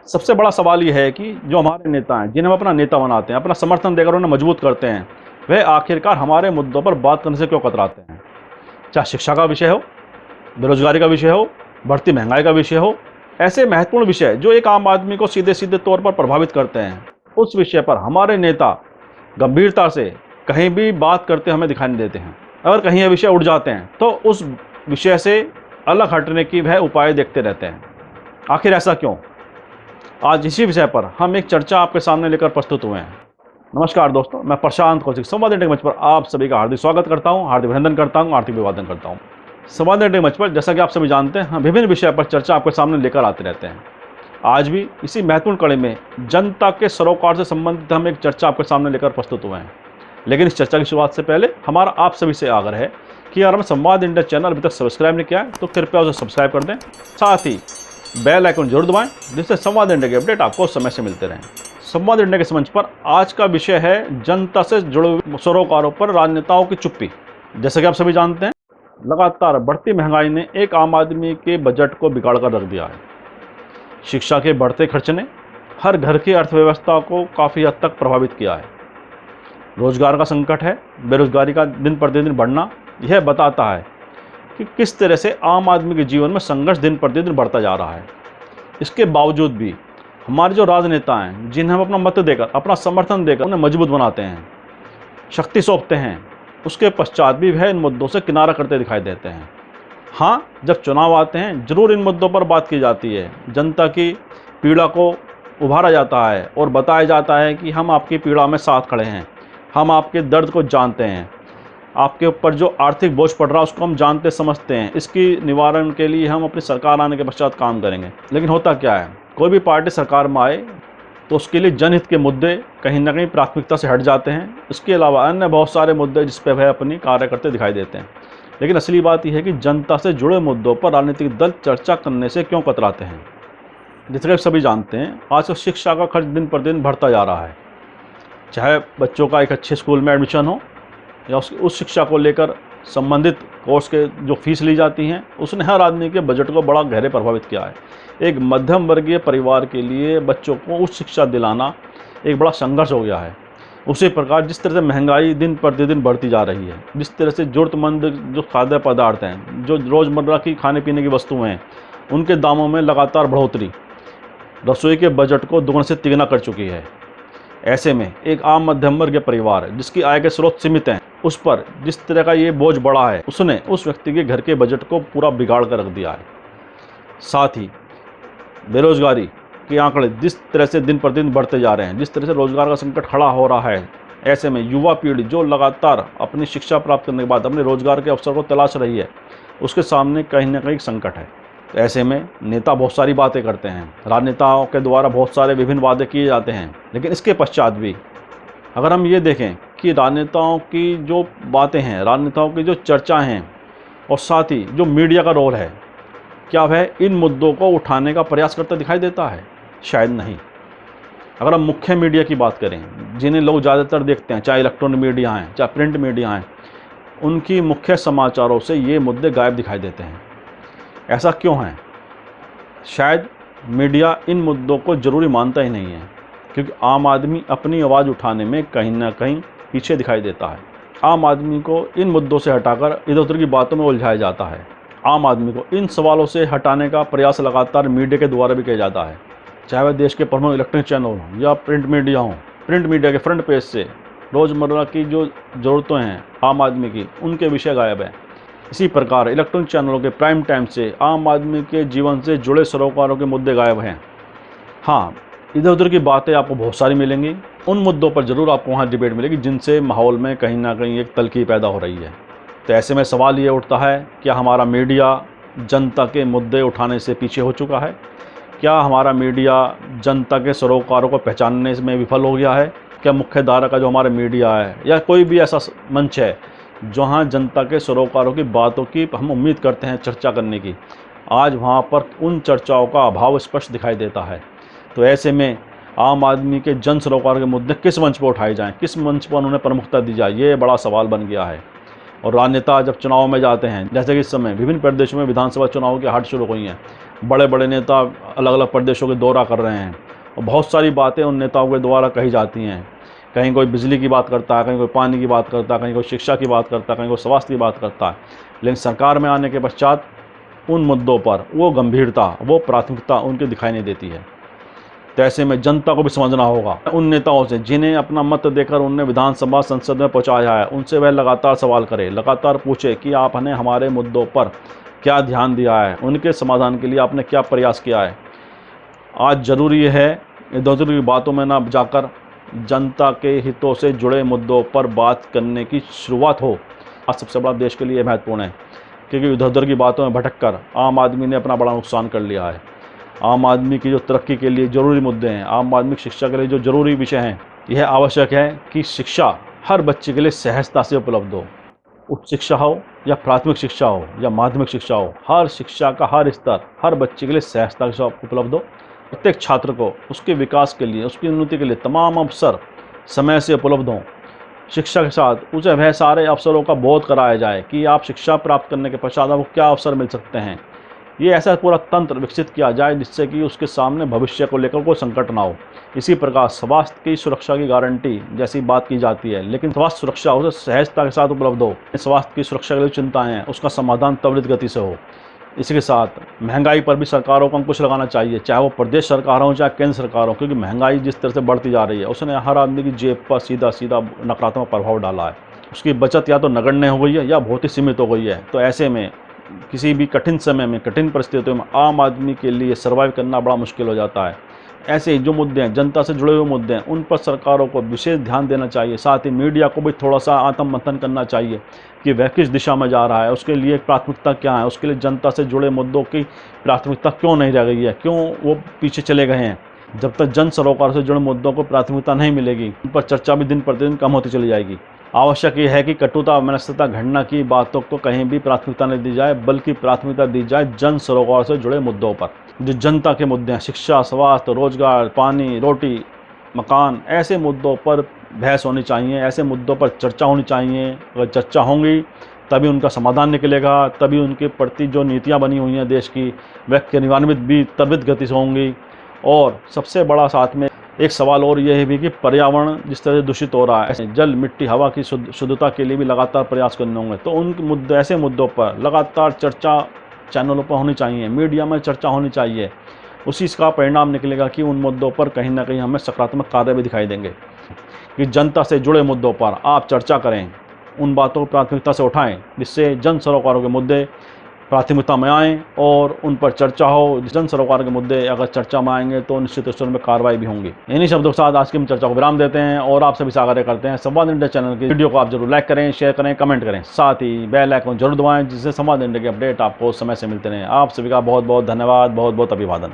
सबसे बड़ा सवाल ये है कि जो हमारे नेता हैं, जिन्हें हम अपना नेता बनाते हैं, अपना समर्थन देकर उन्हें मजबूत करते हैं, वे आखिरकार हमारे मुद्दों पर बात करने से क्यों कतराते हैं? चाहे शिक्षा का विषय हो, बेरोजगारी का विषय हो, बढ़ती महंगाई का विषय हो, ऐसे महत्वपूर्ण विषय जो एक आम आदमी को सीधे-सीधे तौर पर प्रभावित करते हैं, उस विषय पर हमारे नेता गंभीरता से कहीं भी बात करते हमें दिखाई नहीं देते हैं। अगर कहीं ये विषय उठ जाते हैं, तो उस विषय से अलग हटने की वह उपाय देखते रहते हैं। आखिर ऐसा क्यों? आज इसी विषय पर हम एक चर्चा आपके सामने लेकर प्रस्तुत हुए हैं। नमस्कार दोस्तों, मैं प्रशांत कौशिक संवाद इंडिया मंच पर आप सभी का हार्दिक स्वागत करता हूं, हार्दिक अभिनंदन करता हूं, हार्दिक अभिवादन करता हूं। संवाद इंडिया मंच पर जैसा कि आप सभी जानते हैं, हम विभिन्न विषय पर चर्चा आपके सामने लेकर आते रहते हैं। आज भी इसी महत्वपूर्ण कड़ी में जनता के सरोकार से संबंधित हम एक चर्चा आपके सामने लेकर प्रस्तुत हुए हैं। लेकिन इस चर्चा की शुरुआत से पहले हमारा आप सभी से आग्रह है कि अगर हम संवाद इंडिया चैनल अभी तक सब्सक्राइब नहीं किया है तो कृपया उसे सब्सक्राइब कर दें, साथ ही बेल आइकन जरूर दबाएं, जिससे संवाद इंडिया के अपडेट आपको समय से मिलते रहें। संवाद इंडिया के इस मंच पर आज का विषय है जनता से जुड़े हुए सरोकारों पर राजनेताओं की चुप्पी। जैसा कि आप सभी जानते हैं, लगातार बढ़ती महंगाई ने एक आम आदमी के बजट को बिगाड़ कर रख दिया है। शिक्षा के बढ़ते खर्च ने हर घर की अर्थव्यवस्था को काफ़ी हद तक प्रभावित किया है। रोजगार का संकट है, बेरोजगारी का दिन प्रतिदिन बढ़ना यह बताता है कि किस तरह से आम आदमी के जीवन में संघर्ष दिन प्रतिदिन बढ़ता जा रहा है। इसके बावजूद भी हमारे जो राजनेता हैं, जिन्हें हम अपना मत देकर, अपना समर्थन देकर उन्हें मजबूत बनाते हैं, शक्ति सौंपते हैं, उसके पश्चात भी वह इन मुद्दों से किनारा करते दिखाई देते हैं। हाँ, जब चुनाव आते हैं जरूर इन मुद्दों पर बात की जाती है, जनता की पीड़ा को उभारा जाता है और बताया जाता है कि हम आपकी पीड़ा में साथ खड़े हैं, हम आपके दर्द को जानते हैं, आपके ऊपर जो आर्थिक बोझ पड़ रहा है उसको हम जानते समझते हैं, इसकी निवारण के लिए हम अपनी सरकार आने के पश्चात काम करेंगे। लेकिन होता क्या है, कोई भी पार्टी सरकार में आए तो उसके लिए जनहित के मुद्दे कहीं ना कहीं प्राथमिकता से हट जाते हैं। इसके अलावा अन्य बहुत सारे मुद्दे जिस पर वह अपनी कार्य करते दिखाई देते हैं। लेकिन असली बात यह है कि जनता से जुड़े मुद्दों पर राजनीतिक दल चर्चा करने से क्यों कतराते हैं। जैसे कि सभी जानते हैं, आज शिक्षा का खर्च दिन पर दिन बढ़ता जा रहा है। चाहे बच्चों का एक अच्छे स्कूल में एडमिशन हो या उस शिक्षा को लेकर संबंधित कोर्स के जो फीस ली जाती हैं, उसने हर आदमी के बजट को बड़ा गहरे प्रभावित किया है। एक मध्यम वर्गीय परिवार के लिए बच्चों को उच्च शिक्षा दिलाना एक बड़ा संघर्ष हो गया है। उसी प्रकार जिस तरह से महंगाई दिन प्रतिदिन बढ़ती जा रही है, जिस तरह से ज़रूरतमंद जो खाद्य पदार्थ हैं, जो रोज़मर्रा की खाने पीने की वस्तुएं हैं, उनके दामों में लगातार बढ़ोतरी रसोई के बजट को दोगुना से तिगुना कर चुकी है। ऐसे में एक आम मध्यम वर्गीय परिवार जिसकी आय के स्रोत सीमित हैं, उस पर जिस तरह का ये बोझ बढ़ा है, उसने उस व्यक्ति के घर के बजट को पूरा बिगाड़ कर रख दिया है। साथ ही बेरोजगारी के आंकड़े जिस तरह से दिन प्रतिदिन बढ़ते जा रहे हैं, जिस तरह से रोजगार का संकट खड़ा हो रहा है, ऐसे में युवा पीढ़ी जो लगातार अपनी शिक्षा प्राप्त करने के बाद अपने रोजगार के अवसर को तलाश रही है, उसके सामने कहीं ना कहीं संकट है। तो ऐसे में नेता बहुत सारी बातें करते हैं, राजनेताओं के द्वारा बहुत सारे विभिन्न वादे किए जाते हैं, लेकिन इसके पश्चात भी अगर हम ये देखें कि राजनेताओं की जो बातें हैं, राजनेताओं की जो चर्चाएं हैं और साथ ही जो मीडिया का रोल है, क्या वह इन मुद्दों को उठाने का प्रयास करता दिखाई देता है? शायद नहीं। अगर हम मुख्य मीडिया की बात करें, जिन्हें लोग ज़्यादातर देखते हैं, चाहे इलेक्ट्रॉनिक मीडिया हैं, चाहे प्रिंट मीडिया हैं, उनकी मुख्य समाचारों से ये मुद्दे गायब दिखाई देते हैं। ऐसा क्यों है? शायद मीडिया इन मुद्दों को ज़रूरी मानता ही नहीं है, क्योंकि आम आदमी अपनी आवाज़ उठाने में कहीं ना कहीं पीछे दिखाई देता है। आम आदमी को इन मुद्दों से हटाकर इधर उधर की बातों में उलझाया जाता है। आम आदमी को इन सवालों से हटाने का प्रयास लगातार मीडिया के द्वारा भी किया जाता है, चाहे वह देश के प्रमुख इलेक्ट्रॉनिक चैनल हों या प्रिंट मीडिया हों। प्रिंट मीडिया के फ्रंट पेज से रोज़मर्रा की जो ज़रूरतें हैं आम आदमी की, उनके विषय गायब हैं। इसी प्रकार इलेक्ट्रॉनिक चैनलों के प्राइम टाइम से आम आदमी के जीवन से जुड़े सरोकारों के मुद्दे गायब हैं। हाँ, इधर उधर की बातें आपको बहुत सारी मिलेंगी, उन मुद्दों पर ज़रूर आपको वहाँ डिबेट मिलेगी जिनसे माहौल में कहीं ना कहीं एक तल्खी पैदा हो रही है। तो ऐसे में सवाल ये उठता है, क्या हमारा मीडिया जनता के मुद्दे उठाने से पीछे हो चुका है? क्या हमारा मीडिया जनता के सरोकारों को पहचानने में विफल हो गया है? क्या मुख्य धारा का जो हमारा मीडिया है या कोई भी ऐसा मंच है जहाँ जनता के सरोकारों की बातों की हम उम्मीद करते हैं चर्चा करने की, आज वहाँ पर उन चर्चाओं का अभाव स्पष्ट दिखाई देता है। तो ऐसे में आम आदमी के जन सरोकार के मुद्दे किस मंच पर उठाए जाएं, किस मंच पर उन्हें प्रमुखता दी जाए, ये बड़ा सवाल बन गया है। और राजनेता जब चुनाव में जाते हैं, जैसे कि इस समय विभिन्न प्रदेशों में विधानसभा चुनाव की हट शुरू हुई हैं, बड़े बड़े नेता अलग अलग प्रदेशों के दौरा कर रहे हैं और बहुत सारी बातें उन नेताओं के द्वारा कही जाती हैं। कहीं कोई बिजली की बात करता है, कहीं कोई पानी की बात करता है, कहीं कोई शिक्षा की बात करता है, कहीं कोई स्वास्थ्य की बात करता है। लेकिन सरकार में आने के पश्चात उन मुद्दों पर वो गंभीरता, वो प्राथमिकता उनकी दिखाई नहीं देती है। तो ऐसे में जनता को भी समझना होगा उन नेताओं से जिन्हें अपना मत देकर उन्हें विधानसभा संसद में पहुंचाया है, उनसे वह लगातार सवाल करे, लगातार पूछे कि आपने हमारे मुद्दों पर क्या ध्यान दिया है, उनके समाधान के लिए आपने क्या प्रयास किया है। आज ज़रूरी है इधर-उधर की बातों में ना जाकर जनता के हितों से जुड़े मुद्दों पर बात करने की शुरुआत हो। आज सबसे बड़ा देश के लिए महत्वपूर्ण है, क्योंकि इधर-उधर की बातों में भटक कर आम आदमी ने अपना बड़ा नुकसान कर लिया है। आम आदमी की जो तरक्की के लिए ज़रूरी मुद्दे हैं, आम आदमी की शिक्षा के लिए जो ज़रूरी विषय हैं, यह आवश्यक है कि शिक्षा हर बच्चे के लिए सहजता से उपलब्ध हो। उच्च शिक्षा हो या प्राथमिक शिक्षा हो या माध्यमिक शिक्षा हो, हर शिक्षा का हर स्तर हर बच्चे के लिए सहजता के साथ उपलब्ध हो। प्रत्येक छात्र को उसके विकास के लिए, उसकी उन्नति के लिए तमाम अवसर समय से उपलब्ध हों। शिक्षा के साथ उसे वह सारे अवसरों का बोध कराया जाए कि आप शिक्षा प्राप्त करने के पश्चात आपको क्या अवसर मिल सकते हैं। ये ऐसा पूरा तंत्र विकसित किया जाए जिससे कि उसके सामने भविष्य को लेकर कोई संकट ना हो। इसी प्रकार स्वास्थ्य की सुरक्षा की गारंटी जैसी बात की जाती है, लेकिन स्वास्थ्य सुरक्षा उसे सहजता के साथ उपलब्ध हो। स्वास्थ्य की सुरक्षा के लिए चिंताएं हैं, उसका समाधान त्वरित गति से हो। इसी के साथ महंगाई पर भी सरकारों को अंकुश लगाना चाहिए, चाहे वो प्रदेश सरकार हो चाहे केंद्र सरकार हो, क्योंकि महंगाई जिस तरह से बढ़ती जा रही है उसने हर आदमी की जेब पर सीधा सीधा नकारात्मक प्रभाव डाला है। उसकी बचत या तो नगण्य हो गई है या बहुत ही सीमित हो गई है। तो ऐसे में किसी भी कठिन समय में, कठिन परिस्थितियों में आम आदमी के लिए सर्वाइव करना बड़ा मुश्किल हो जाता है। ऐसे जो मुद्दे हैं, जनता से जुड़े हुए मुद्दे हैं, उन पर सरकारों को विशेष ध्यान देना चाहिए। साथ ही मीडिया को भी थोड़ा सा आत्ममंथन करना चाहिए कि वह किस दिशा में जा रहा है, उसके लिए प्राथमिकता क्या है, उसके लिए जनता से जुड़े मुद्दों की प्राथमिकता क्यों नहीं रह गई है, क्यों वो पीछे चले गए हैं। जब तक जन सरोकार से जुड़े मुद्दों को प्राथमिकता नहीं मिलेगी, उन पर चर्चा भी दिन प्रतिदिन कम होती चली जाएगी। आवश्यक ये है कि कटुता, मनस्तता, घृणा की बातों को कहीं भी प्राथमिकता नहीं दी जाए, बल्कि प्राथमिकता दी जाए जन सरोकार से जुड़े मुद्दों पर। जो जनता के मुद्दे हैं, शिक्षा, स्वास्थ्य, रोजगार, पानी, रोटी, मकान, ऐसे मुद्दों पर बहस होनी चाहिए, ऐसे मुद्दों पर चर्चा होनी चाहिए। अगर चर्चा होंगी तभी उनका समाधान निकलेगा, तभी उनके प्रति जो नीतियाँ बनी हुई हैं देश की, वह क्रियान्वित भी त्वरित गति से होंगी। और सबसे बड़ा साथ में एक सवाल और यह भी कि पर्यावरण जिस तरह से दूषित हो रहा है, जल, मिट्टी, हवा की शुद्धता के लिए भी लगातार प्रयास करने होंगे। तो उन मुद्दे, ऐसे मुद्दों पर लगातार चर्चा चैनलों पर होनी चाहिए, मीडिया में चर्चा होनी चाहिए। उसी का परिणाम निकलेगा कि उन मुद्दों पर कहीं ना कहीं हमें सकारात्मक कार्य भी दिखाई देंगे। कि जनता से जुड़े मुद्दों पर आप चर्चा करें, उन बातों को प्राथमिकता से उठाएं, जिससे जन सरोकारों के मुद्दे प्राथमिकता में आएँ और उन पर चर्चा हो। जन सरोकार के मुद्दे अगर चर्चा में आएंगे तो निश्चित रूप से उनमें कार्रवाई भी होंगी। इन्हीं शब्दों के साथ आज की हम चर्चा को विराम देते हैं और आप सभी से आग्रह करते हैं संवाद इंडिया चैनल की वीडियो को आप जरूर लाइक करें, शेयर करें, कमेंट करें, साथ ही बेल आइकन जरूर दबाएं, जिससे संवाद इंडिया के अपडेट आपको समय से मिलते रहें। आप सभी का बहुत बहुत धन्यवाद, बहुत बहुत अभिवादन।